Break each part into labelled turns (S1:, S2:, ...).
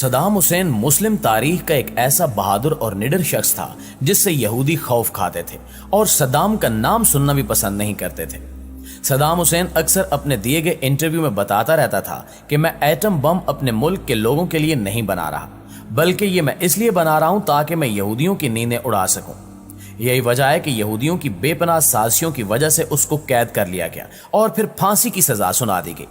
S1: Saddam Hussein مسلم تاریخ کا ایک ایسا بہادر اور نڈر شخص تھا جس سے یہودی خوف کھاتے تھے اور صدام کا نام سننا بھی پسند نہیں کرتے تھے۔ صدام حسین اکثر اپنے دیے گئے انٹرویو میں بتاتا رہتا تھا کہ میں ایٹم بم اپنے ملک کے لوگوں کے لیے نہیں بنا رہا، بلکہ یہ میں اس لیے بنا رہا ہوں تاکہ میں یہودیوں کی نیندیں اڑا سکوں۔ یہی وجہ ہے کہ یہودیوں کی بے پناہ سازشوں کی وجہ سے اس کو قید کر لیا گیا اور پھر پھانسی کی سزا سنا دی گئی۔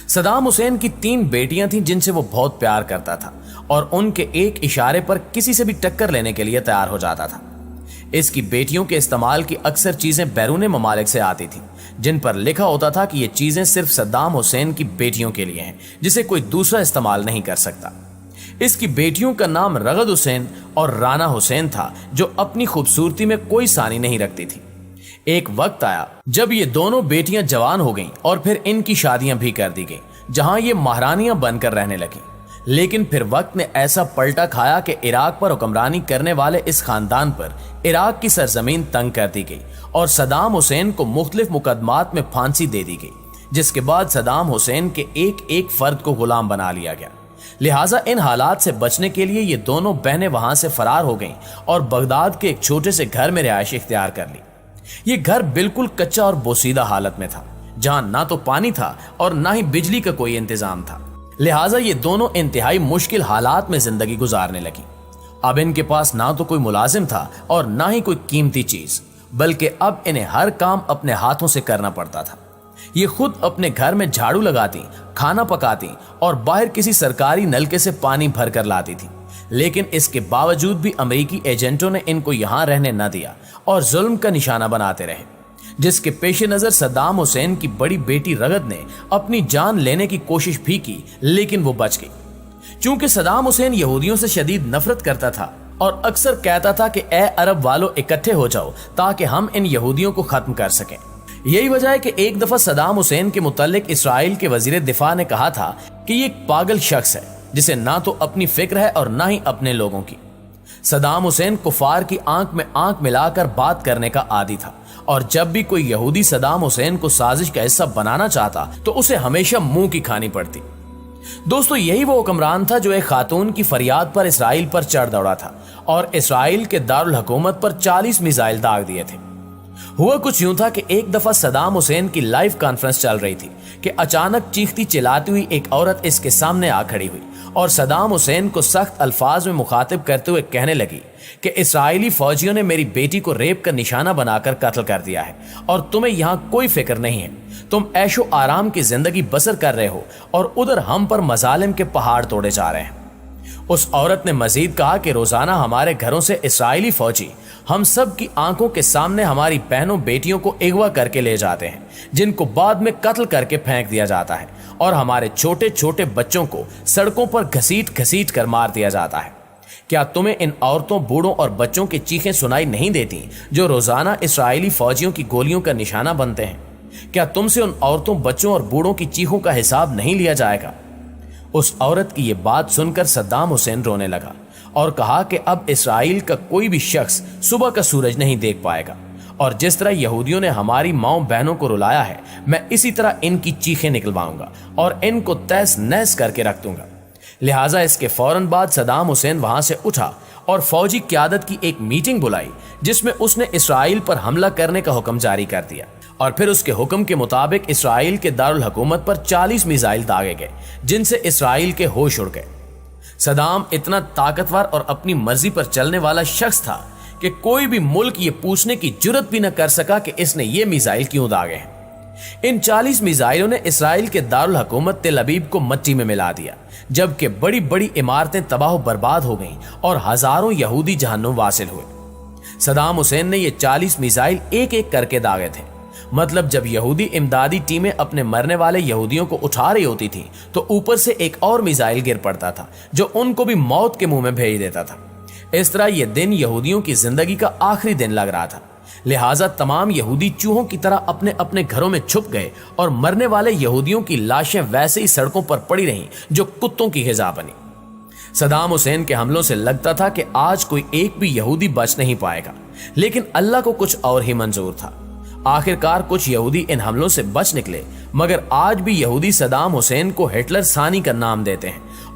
S1: صدام حسین کی 3 بیٹیاں تھیں جن سے وہ بہت پیار کرتا تھا اور ان کے ایک اشارے پر کسی سے بھی ٹکر لینے کے لیے تیار ہو جاتا تھا۔ اس کی بیٹیوں کے استعمال کی اکثر چیزیں بیرون ممالک سے آتی تھیں جن پر لکھا ہوتا تھا کہ یہ چیزیں صرف صدام حسین کی بیٹیوں کے لیے ہیں، جسے کوئی دوسرا استعمال نہیں کر سکتا۔ اس کی بیٹیوں کا نام رغد حسین اور رانا حسین تھا، جو اپنی خوبصورتی میں کوئی ثانی نہیں رکھتی تھی۔ ایک وقت آیا جب یہ دونوں بیٹیاں جوان ہو گئیں اور پھر ان کی شادیاں بھی کر دی گئیں، جہاں یہ مہرانیاں بن کر رہنے لگیں۔ لیکن پھر وقت نے ایسا پلٹا کھایا کہ عراق پر حکمرانی کرنے والے اس خاندان پر عراق کی سرزمین تنگ کر دی گئی اور صدام حسین کو مختلف مقدمات میں پھانسی دے دی گئی، جس کے بعد صدام حسین کے ایک فرد کو غلام بنا لیا گیا۔ لہٰذا ان حالات سے بچنے کے لیے یہ دونوں بہنیں وہاں سے فرار ہو گئیں اور بغداد کے ایک چھوٹے سے گھر میں رہائش اختیار کر لی۔ یہ گھر بالکل کچا اور بوسیدہ حالت میں تھا، جہاں نہ تو پانی تھا اور نہ ہی بجلی کا کوئی انتظام تھا۔ لہٰذا یہ دونوں انتہائی مشکل حالات میں زندگی گزارنے لگی۔ اب ان کے پاس نہ تو کوئی ملازم تھا اور نہ ہی کوئی قیمتی چیز، بلکہ اب انہیں ہر کام اپنے ہاتھوں سے کرنا پڑتا تھا۔ یہ خود اپنے گھر میں جھاڑو لگاتی، کھانا پکاتی اور باہر کسی سرکاری نلکے سے پانی بھر کر لاتی تھی۔ لیکن اس کے باوجود بھی امریکی ایجنٹوں نے ان کو یہاں رہنے نہ دیا اور ظلم کا نشانہ بناتے رہے، جس کے پیش نظر صدام حسین کی بڑی بیٹی رغد نے اپنی جان لینے کی کوشش بھی کی، لیکن وہ بچ گئی۔ چونکہ صدام حسین یہودیوں سے شدید نفرت کرتا تھا اور اکثر کہتا تھا کہ اے عرب والو اکٹھے ہو جاؤ تاکہ ہم ان یہودیوں کو ختم کر سکیں۔ یہی وجہ ہے کہ ایک دفعہ صدام حسین کے متعلق اسرائیل کے وزیر دفاع نے کہا تھا کہ یہ ایک پاگل شخص ہے جسے نہ تو اپنی فکر ہے اور نہ ہی اپنے لوگوں کی۔ صدام حسین کفار کی آنکھ میں آنکھ ملا کر بات کرنے کا عادی تھا، اور جب بھی کوئی یہودی صدام حسین کو سازش کا حصہ بنانا چاہتا تو اسے ہمیشہ منہ کی کھانی پڑتی۔ دوستو، یہی وہ حکمران تھا جو ایک خاتون کی فریاد پر اسرائیل پر چڑھ دوڑا تھا اور اسرائیل کے دارالحکومت پر 40 میزائل داغ دیے تھے۔ ہوا کچھ یوں تھا کہ ایک دفعہ صدام حسین کی لائیو کانفرنس چل رہی تھی کہ اچانک چیختی چلاتی ہوئی ایک عورت اس کے سامنے آ کھڑی ہوئی اور صدام حسین کو سخت الفاظ میں مخاطب کرتے ہوئے کہنے لگی کہ اسرائیلی فوجیوں نے میری بیٹی کو ریپ کا نشانہ بنا کر قتل کر دیا ہے اور تمہیں یہاں کوئی فکر نہیں ہے۔ تم عیش و آرام کی زندگی بسر کر رہے ہو اور ادھر ہم پر مظالم کے پہاڑ توڑے جا رہے ہیں۔ اس عورت نے مزید کہا کہ روزانہ ہمارے گھروں سے اسرائیلی فوجی ہم سب کی آنکھوں کے سامنے ہماری بہنوں بیٹیوں کو اغوا کر کے لے جاتے ہیں، جن کو بعد میں قتل کر کے پھینک دیا جاتا ہے، اور ہمارے چھوٹے چھوٹے بچوں کو سڑکوں پر گھسیٹ گھسیٹ کر مار دیا جاتا ہے۔ کیا تمہیں ان عورتوں، بوڑھوں اور بچوں کی چیخیں سنائی نہیں دیتی جو روزانہ اسرائیلی فوجیوں کی گولیوں کا نشانہ بنتے ہیں؟ کیا تم سے ان عورتوں، بچوں اور بوڑھوں کی چیخوں کا حساب نہیں لیا جائے گا؟ اس عورت کی یہ بات سن کر صدام حسین رونے لگا اور کہا کہ اب اسرائیل کا کوئی بھی شخص صبح کا سورج نہیں دیکھ پائے گا، اور جس طرح یہودیوں نے ہماری ماؤں بہنوں کو رلایا ہے، میں اسی طرح ان کی چیخیں نکلواؤں گا اور ان کو تہس نہس کر کے رکھ دوں گا۔ لہٰذا اس کے فوراً بعد صدام حسین وہاں سے اٹھا اور فوجی قیادت کی ایک میٹنگ بلائی جس میں اس نے اسرائیل پر حملہ کرنے کا حکم جاری کر دیا، اور پھر اس کے حکم کے مطابق اسرائیل کے دارالحکومت پر 40 میزائل داغے گئے جن سے اسرائیل کے ہوش اڑ گئے۔ صدام اتنا طاقتور اور اپنی مرضی پر چلنے والا شخص تھا کہ کوئی بھی ملک یہ پوچھنے کی جرت بھی نہ کر سکا کہ اس نے یہ میزائل کیوں داغے ہیں۔ ان 40 میزائلوں نے اسرائیل کے دارالحکومت تل ابیب کو مٹی میں ملا دیا، جبکہ بڑی بڑی عمارتیں تباہ و برباد ہو گئیں اور ہزاروں یہودی جہنم واصل ہوئے۔ صدام حسین نے یہ 40 میزائل ایک ایک کر کے داغے تھے۔ مطلب جب یہودی امدادی ٹیمیں اپنے مرنے والے یہودیوں کو اٹھا رہی ہوتی تھی تو اوپر سے ایک اور میزائل گر پڑتا تھا جو ان کو بھی موت کے منہ میں بھیج دیتا تھا۔ اس طرح یہ دن یہودیوں کی زندگی کا آخری دن لگ رہا تھا۔ لہٰذا تمام یہودی چوہوں کی طرح اپنے اپنے گھروں میں چھپ گئے اور مرنے والے یہودیوں کی لاشیں ویسے ہی سڑکوں پر پڑی رہیں جو کتوں کی غذا بنی۔ صدام حسین کے حملوں سے لگتا تھا کہ آج کوئی ایک بھی یہودی بچ نہیں پائے گا، لیکن اللہ کو کچھ اور ہی منظور تھا۔ آخرکار کچھ یہودی ان حملوں سے بچ نکلے، مگر آج بھی یہودی صدام حسین کو ہٹلر ثانی کا نام دیتے ہیں